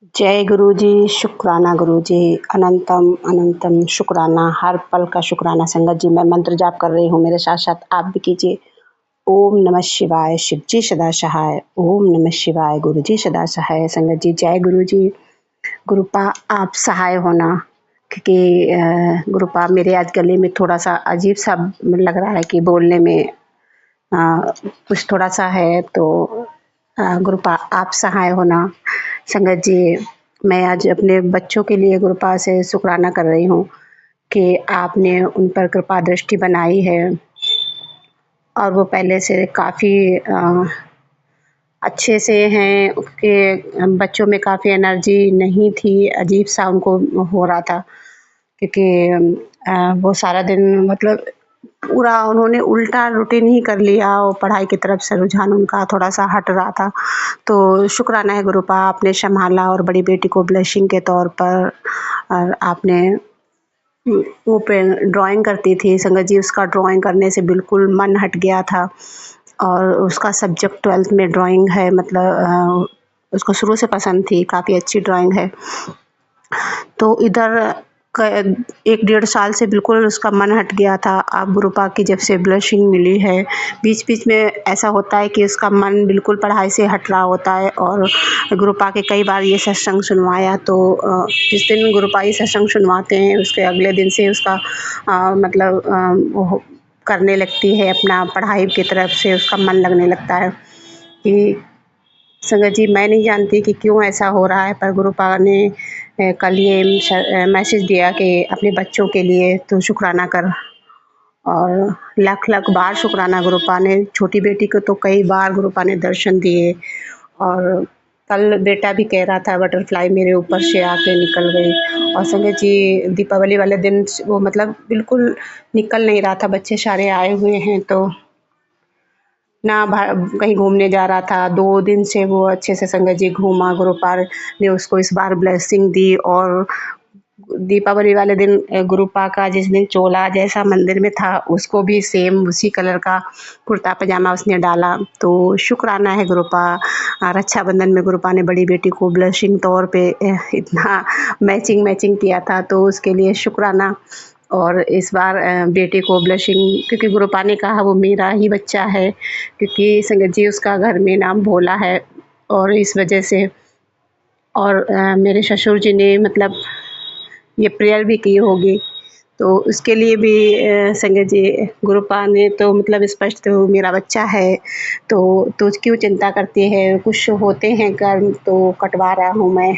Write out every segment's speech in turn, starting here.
जय गुरु जी, शुक्राना गुरु जी, अनंतम अनंतम शुक्राना, हर पल का शुक्राना। संगत जी, मैं मंत्र जाप कर रही हूँ, मेरे साथ साथ आप भी कीजिए। ओम नमः शिवाय, शिव जी सदा सहाय। ओम नमः शिवाय, गुरु जी सदा सहाय। संगत जी, जय गुरु जी। गुरुपा आप सहाय होना, क्योंकि गुरुपा मेरे आज गले में थोड़ा सा अजीब सा लग रहा है कि बोलने में कुछ थोड़ा सा है, तो गुरुपा आप सहाय होना। संगत जी, मैं आज अपने बच्चों के लिए गुरुपा से शुक्राना कर रही हूँ कि आपने उन पर कृपा दृष्टि बनाई है और वो पहले से काफ़ी अच्छे से हैं। उसके बच्चों में काफ़ी एनर्जी नहीं थी, अजीब सा उनको हो रहा था, क्योंकि वो सारा दिन मतलब पूरा उन्होंने उल्टा रूटीन ही कर लिया और पढ़ाई की तरफ से रुझान उनका थोड़ा सा हट रहा था। तो शुक्राना है गुरुपा, आपने संभाला और बड़ी बेटी को ब्लेसिंग के तौर पर आपने वो पे ड्राइंग करती थी संगत जी, उसका ड्राइंग करने से बिल्कुल मन हट गया था और उसका सब्जेक्ट 12th में ड्राइंग है, मतलब उसको शुरू से पसंद थी, काफ़ी अच्छी ड्राइंग है। तो इधर 1 डेढ़ साल से बिल्कुल उसका मन हट गया था। आप गुरुपा की जब से ब्लेसिंग मिली है, बीच बीच में ऐसा होता है कि उसका मन बिल्कुल पढ़ाई से हट रहा होता है। और गुरुपा के कई बार ये सत्संग सुनवाया, तो जिस दिन गुरुपा ये सत्संग सुनवाते हैं उसके अगले दिन से उसका मतलब वो करने लगती है, अपना पढ़ाई की तरफ से उसका मन लगने लगता है। कि संगत जी, मैं नहीं जानती कि क्यों ऐसा हो रहा है, पर गुरुपा ने कल ये मैसेज दिया कि अपने बच्चों के लिए तो शुक्राना कर। और लाख लाख बार शुक्राना गुरुपा ने। छोटी बेटी को तो कई बार गुरुपा ने दर्शन दिए, और कल बेटा भी कह रहा था बटरफ्लाई मेरे ऊपर से आके निकल गई। और संगत जी, दीपावली वाले दिन वो मतलब बिल्कुल निकल नहीं रहा था, बच्चे सारे आए हुए हैं, तो ना कहीं घूमने जा रहा था। 2 दिन से वो अच्छे से संगत जी घूमा, गुरुपा ने उसको इस बार ब्लेसिंग दी। और दीपावली वाले दिन गुरुपा का जिस दिन चोला जैसा मंदिर में था, उसको भी सेम उसी कलर का कुर्ता पजामा उसने डाला। तो शुक्राना है गुरुपा। रक्षाबंधन में गुरुपा ने बड़ी बेटी को ब्लेसिंग तौर पे इतना मैचिंग मैचिंग किया था, तो उसके लिए शुक्राना। और इस बार बेटे को ब्लशिंग, क्योंकि गुरुपा ने कहा वो मेरा ही बच्चा है, क्योंकि संगत जी उसका घर में नाम भोला है, और इस वजह से। और मेरे ससुर जी ने मतलब ये प्रेयर भी की होगी, तो उसके लिए भी संगत जी गुरुपा ने तो मतलब स्पष्ट, तो मेरा बच्चा है तो क्यों चिंता करती है, कुछ होते हैं कर्म तो कटवा रहा हूँ मैं।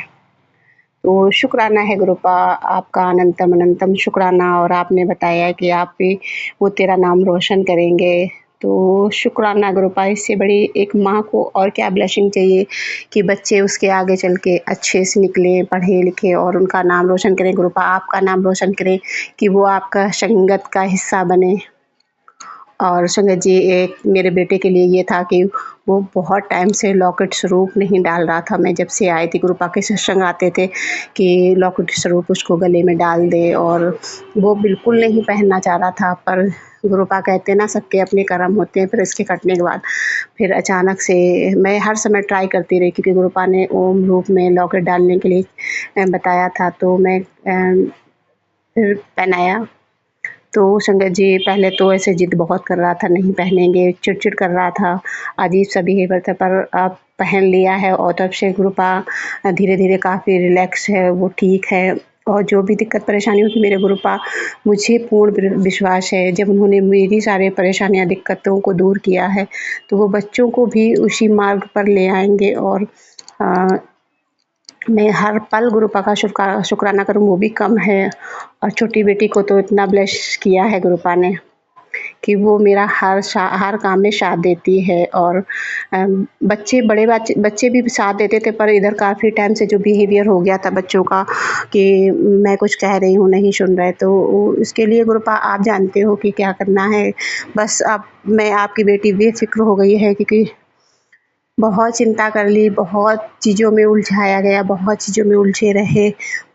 तो शुक्राना है गुरुपा, आपका अनंतम अनंतम शुक्राना। और आपने बताया कि आप भी वो तेरा नाम रोशन करेंगे, तो शुक्राना गुरुपा। इससे बड़ी एक माँ को और क्या ब्लेसिंग चाहिए कि बच्चे उसके आगे चल के अच्छे से निकले, पढ़े लिखे और उनका नाम रोशन करें। गुरुपा आपका नाम रोशन करें, कि वो आपका संगत का हिस्सा बने। और संगत जी, एक मेरे बेटे के लिए ये था कि वो बहुत टाइम से लॉकेट स्वरूप नहीं डाल रहा था। मैं जब से आई थी, गुरुपा के सत्संग आते थे कि लॉकेट स्वरूप उसको गले में डाल दे, और वो बिल्कुल नहीं पहनना चाह रहा था। पर गुरुपा कहते हैं ना, सबके अपने कर्म होते हैं। फिर इसके कटने के बाद फिर अचानक से मैं हर समय ट्राई करती रही, क्योंकि गुरुपा ने ओम रूप में लॉकेट डालने के लिए बताया था, तो मैं फिर पहनाया। तो संगत जी, पहले तो ऐसे ज़िद बहुत कर रहा था, नहीं पहनेंगे, चिड़-चिड़ कर रहा था, अजीब सा बिहेवियर था, पर अब पहन लिया है और तब से गुरुपा धीरे-धीरे काफ़ी रिलैक्स है, वो ठीक है। और जो भी दिक्कत परेशानी होती मेरे गुरुपा, मुझे पूर्ण विश्वास है, जब उन्होंने मेरी सारी परेशानियाँ, दिक्कतों को दूर किया है, तो वो बच्चों को भी उसी मार्ग पर ले आएँगे। और अ, मैं हर पल गुरुपा का शुक्राना करूँ वो भी कम है। और छोटी बेटी को तो इतना ब्लेस किया है गुरुपा ने कि वो मेरा हर काम में साथ देती है। और बच्चे भी साथ देते थे, पर इधर काफ़ी टाइम से जो बिहेवियर हो गया था बच्चों का कि मैं कुछ कह रही हूँ नहीं सुन रहे, तो इसके लिए गुरुपा आप जानते हो कि क्या करना है। बस अब मैं आपकी बेटी बेफ़िक्र हो गई है, क्योंकि बहुत चिंता कर ली, बहुत चीज़ों में उलझाया गया, बहुत चीज़ों में उलझे रहे,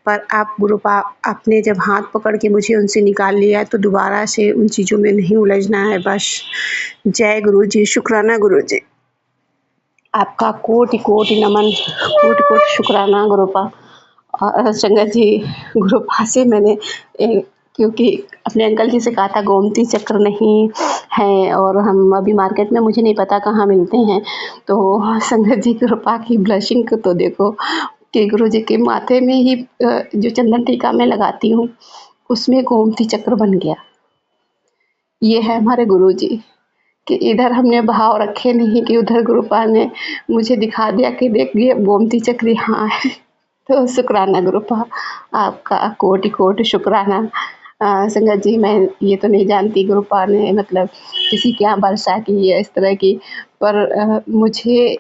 पर आप गुरुपा आपने जब हाथ पकड़ के मुझे उनसे निकाल लिया, तो दोबारा से उन चीज़ों में नहीं उलझना है बस। जय गुरु जी, शुक्राना गुरु जी। आपका कोटि कोटि नमन, कोटि कोटि शुक्राना गुरुपा। और संगत जी, गुरुपा से मैंने क्योंकि अपने अंकल जी से कहा था गोमती चक्र नहीं है, और हम अभी मार्केट में मुझे नहीं पता कहाँ मिलते हैं। तो संगत जी, गुरुपा की ब्लशिंग को तो देखो कि गुरु जी के माथे में ही जो चंदन टीका मैं लगाती हूँ उसमें गोमती चक्र बन गया। ये है हमारे गुरु जी कि इधर हमने भाव रखे नहीं कि उधर गुरुपा ने मुझे दिखा दिया कि देख ये गोमती चक्र यहाँ है। तो शुक्राना गुरुपा, आपका कोटि कोटि शुक्राना। संगत जी, मैं ये तो नहीं जानती गुरुपा ने मतलब किसी के यहाँ वर्षा की है इस तरह की, पर मुझे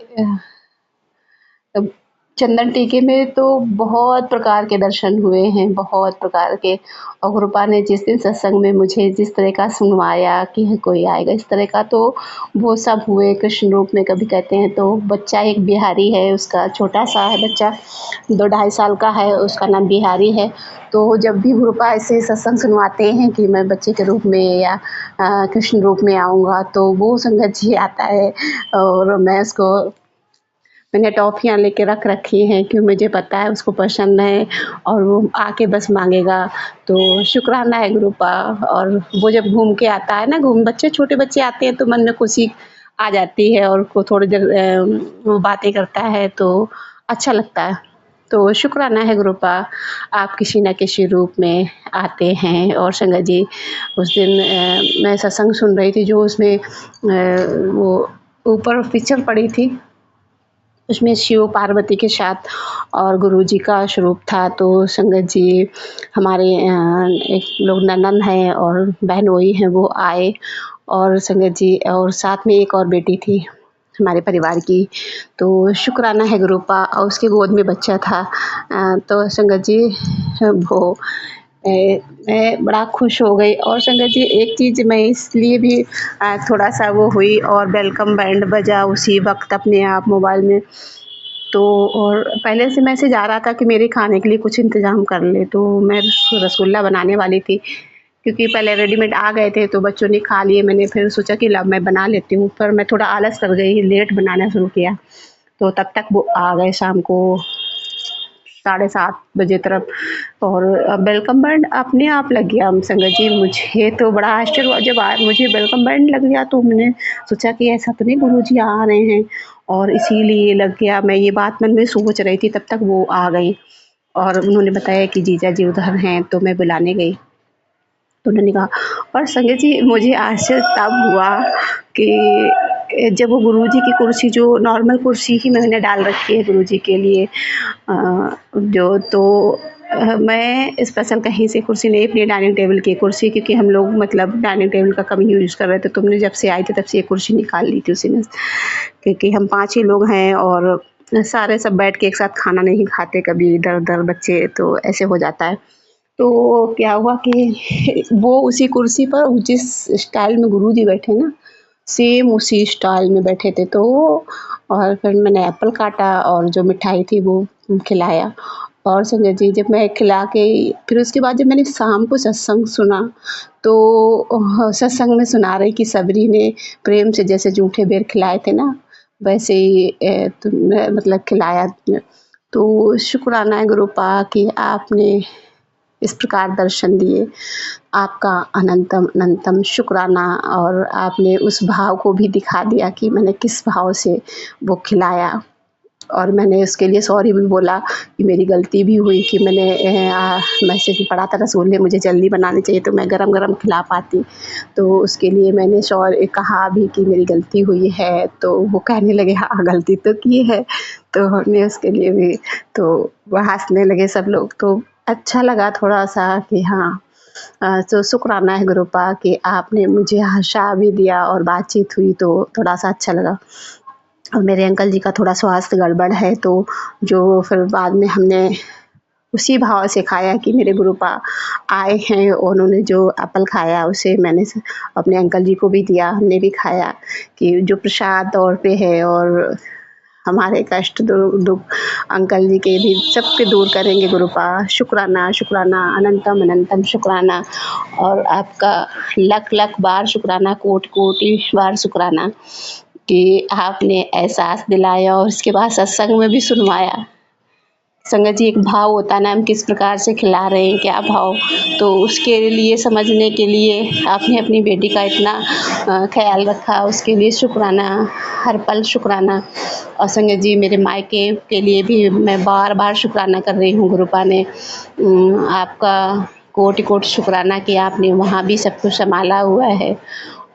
चंदन टीके में तो बहुत प्रकार के दर्शन हुए हैं, बहुत प्रकार के। और गुरुपा ने जिस दिन सत्संग में मुझे जिस तरह का सुनवाया कि कोई आएगा इस तरह का, तो वो सब हुए कृष्ण रूप में। कभी कहते हैं तो बच्चा एक बिहारी है, उसका छोटा सा है बच्चा, 2-2.5 साल का है, उसका नाम बिहारी है। तो जब भी गुरुपा ऐसे सत्संग सुनवाते हैं कि मैं बच्चे के रूप में या कृष्ण रूप में आऊँगा, तो वो संगत जी आता है और मैं उसको मैंने टॉफ़ियाँ लेके रख रखी हैं कि मुझे पता है उसको पसंद है और वो आके बस मांगेगा। तो शुक्राना है गुरुपा। और वो जब घूम के आता है ना, छोटे बच्चे आते हैं तो मन में खुशी आ जाती है और को थोड़ी देर वो बातें करता है तो अच्छा लगता है। तो शुक्राना है गुरुपा, आप किसी न किसी रूप में आते हैं। और संगत जी, उस दिन मैं सत्संग सुन रही थी जो उसमें वो ऊपर पिक्चर पड़ी थी, उसमें शिव पार्वती के साथ और गुरुजी का स्वरूप था। तो संगत जी, हमारे एक लोग ननंद हैं और बहनोई हैं, वो आए और संगत जी, और साथ में एक और बेटी थी हमारे परिवार की। तो शुक्राना है गुरुपा, और उसके गोद में बच्चा था। तो संगत जी, वो मैं बड़ा खुश हो गई। और संगत जी, एक चीज़ मैं इसलिए भी थोड़ा सा वो हुई, और वेलकम बैंड बजा उसी वक्त अपने आप मोबाइल में। तो और पहले से मैसेज आ रहा था कि मेरे खाने के लिए कुछ इंतज़ाम कर ले, तो मैं रसगुल्ला बनाने वाली थी क्योंकि पहले रेडीमेड आ गए थे तो बच्चों ने खा लिए। मैंने फिर सोचा कि ला मैं बना लेती हूँ, पर मैं थोड़ा आलस कर गई, लेट बनाना शुरू किया। तो तब तक वो आ गए शाम को 7:30 बजे तरफ, और वेलकम बैंड अपने आप लग गया। संगत जी, मुझे तो बड़ा आश्चर्य हुआ जब मुझे वेलकम बैंड लग गया। तो हमने सोचा कि ऐसा तो नहीं गुरुजी आ रहे हैं और इसीलिए लग गया। मैं ये बात मन में सोच रही थी, तब तक वो आ गई और उन्होंने बताया कि जीजा जी उधर हैं। तो मैं बुलाने गई तो उन्होंने कहा, और संगत जी मुझे आश्चर्य तब हुआ कि जब वो गुरुजी की कुर्सी, जो नॉर्मल कुर्सी ही मैंने डाल रखी है गुरुजी के लिए, जो तो मैं स्पेशल कहीं से कुर्सी नहीं, अपनी डाइनिंग टेबल की कुर्सी, क्योंकि हम लोग मतलब डाइनिंग टेबल का कम यूज़ कर रहे थे। तुमने जब से आई थी तब से ये कुर्सी निकाल ली थी उसी ने, क्योंकि हम 5 ही लोग हैं और सारे सब बैठ के एक साथ खाना नहीं खाते, कभी इधर-उधर बच्चे, तो ऐसे हो जाता है। तो क्या हुआ कि वो उसी कुर्सी पर जिस स्टाइल में गुरुजी बैठे ना, सेम उसी स्टाइल में बैठे थे। तो और फिर मैंने एप्पल काटा और जो मिठाई थी वो खिलाया। और संजय जी, जब मैं खिला के फिर उसके बाद जब मैंने शाम को सत्संग सुना, तो सत्संग में सुना रही कि सबरी ने प्रेम से जैसे जूठे बेर खिलाए थे ना, वैसे ही तुमने मतलब खिलाया। तो शुक्राना है गुरुपा कि आपने इस प्रकार दर्शन दिए। आपका अनंतम अनंतम शुक्राना। और आपने उस भाव को भी दिखा दिया कि मैंने किस भाव से वो खिलाया। और मैंने उसके लिए सॉरी भी बोला कि मेरी गलती भी हुई कि मैंने मैसेज में पढ़ा था रसगुल्ले मुझे जल्दी बनाने चाहिए तो मैं गरम-गरम खिला पाती। तो उसके लिए मैंने सॉरी कहा भी कि मेरी गलती हुई है। तो वो कहने लगे, हाँ गलती तो की है। तो हमने उसके लिए भी, तो वो हँसने लगे सब लोग। तो अच्छा लगा थोड़ा-सा कि हाँ, तो शुक्राना है गुरुपा कि आपने मुझे हँसा भी दिया और बातचीत हुई तो थोड़ा-सा अच्छा लगा। और मेरे अंकल जी का थोड़ा स्वास्थ्य गड़बड़ है, तो जो फिर बाद में हमने उसी भाव से खाया कि मेरे गुरुपा आए हैं और उन्होंने जो एप्पल खाया उसे मैंने अपने अंकल जी को भी दिया, हमने भी खाया कि जो प्रसाद तौर पे है, और हमारे कष्ट दुख अंकल जी के भी सबके दूर करेंगे गुरुपा। शुक्राना शुक्राना, अनंतम अनंतम शुक्राना। और आपका लख लख बार शुक्राना, कोटि कोटि बार शुक्राना कि आपने एहसास दिलाया और उसके बाद सत्संग में भी सुनवाया। संगत जी, एक भाव होता है ना, हम किस प्रकार से खिला रहे हैं, क्या भाव, तो उसके लिए समझने के लिए आपने अपनी बेटी का इतना ख्याल रखा, उसके लिए शुक्राना, हर पल शुक्राना। और संगत जी, मेरे मायके के लिए भी मैं बार-बार शुक्राना कर रही हूँ। गुरुपा ने आपका कोटि-कोटि शुक्राना कि आपने वहाँ भी सब कुछ सँभाला हुआ है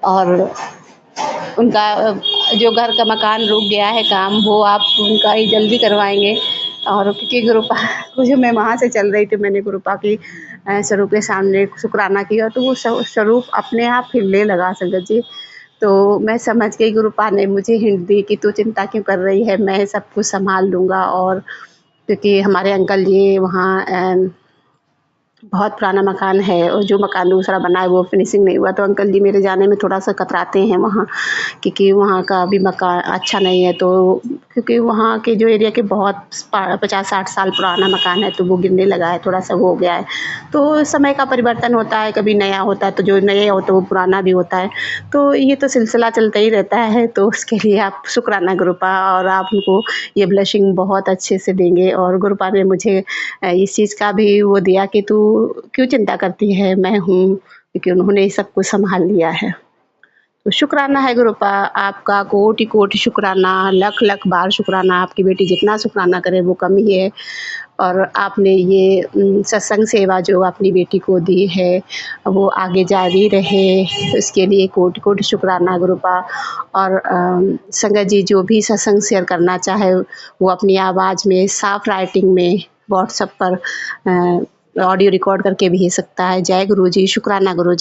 और उनका जो घर का मकान रुक गया है काम, वो आप उनका ही जल्दी करवाएँगे। और क्योंकि गुरुपा को जो मैं वहाँ से चल रही थी, मैंने गुरुपा की स्वरूप के सामने शुक्राना किया, तो वो स्वरूप अपने आप हिलने लगा संगत जी। तो मैं समझ गई, गुरुपा ने मुझे हिंट दी कि तू चिंता क्यों कर रही है, मैं सब कुछ सँभाल लूँगा। और क्योंकि हमारे अंकल जी वहाँ बहुत पुराना मकान है और जो मकान दूसरा बना है वो फिनिशिंग नहीं हुआ, तो अंकल जी मेरे जाने में थोड़ा-सा कतराते हैं वहाँ, क्योंकि वहाँ का अभी मकान अच्छा नहीं है। तो क्योंकि वहाँ के जो एरिया के बहुत 50-60 साल पुराना मकान है, तो वो गिरने लगा है, थोड़ा-सा वो हो गया है। तो समय का परिवर्तन होता है, कभी नया होता है, तो जो नया होता है वो पुराना भी होता है। तो ये तो सिलसिला चलता ही रहता है, तो उसके लिए आप शुक्राना गुरुपा, और आप उनको ये ब्लेसिंग बहुत अच्छे से देंगे। और गुरुपा ने मुझे इस चीज़ का भी वो दिया कि तू क्यों चिंता करती है, मैं हूँ, क्योंकि उन्होंने सब कुछ सँभाल लिया है। तो शुक्राना है गुरुपा, आपका कोटि-कोटि शुक्राना, लख-लख बार शुक्राना। आपकी बेटी जितना शुक्राना करे वो कम ही है। और आपने ये सत्संग सेवा जो अपनी बेटी को दी है, वो आगे जारी रहे, उसके लिए कोटि-कोटि शुक्राना गुरुपा। और संगत जी, जो भी सत्संग शेयर करना चाहे, वो अपनी आवाज़ में साफ राइटिंग में व्हाट्सएप पर ऑडियो रिकॉर्ड करके भेज सकता है। जय गुरु जी, शुक्राना गुरु जी।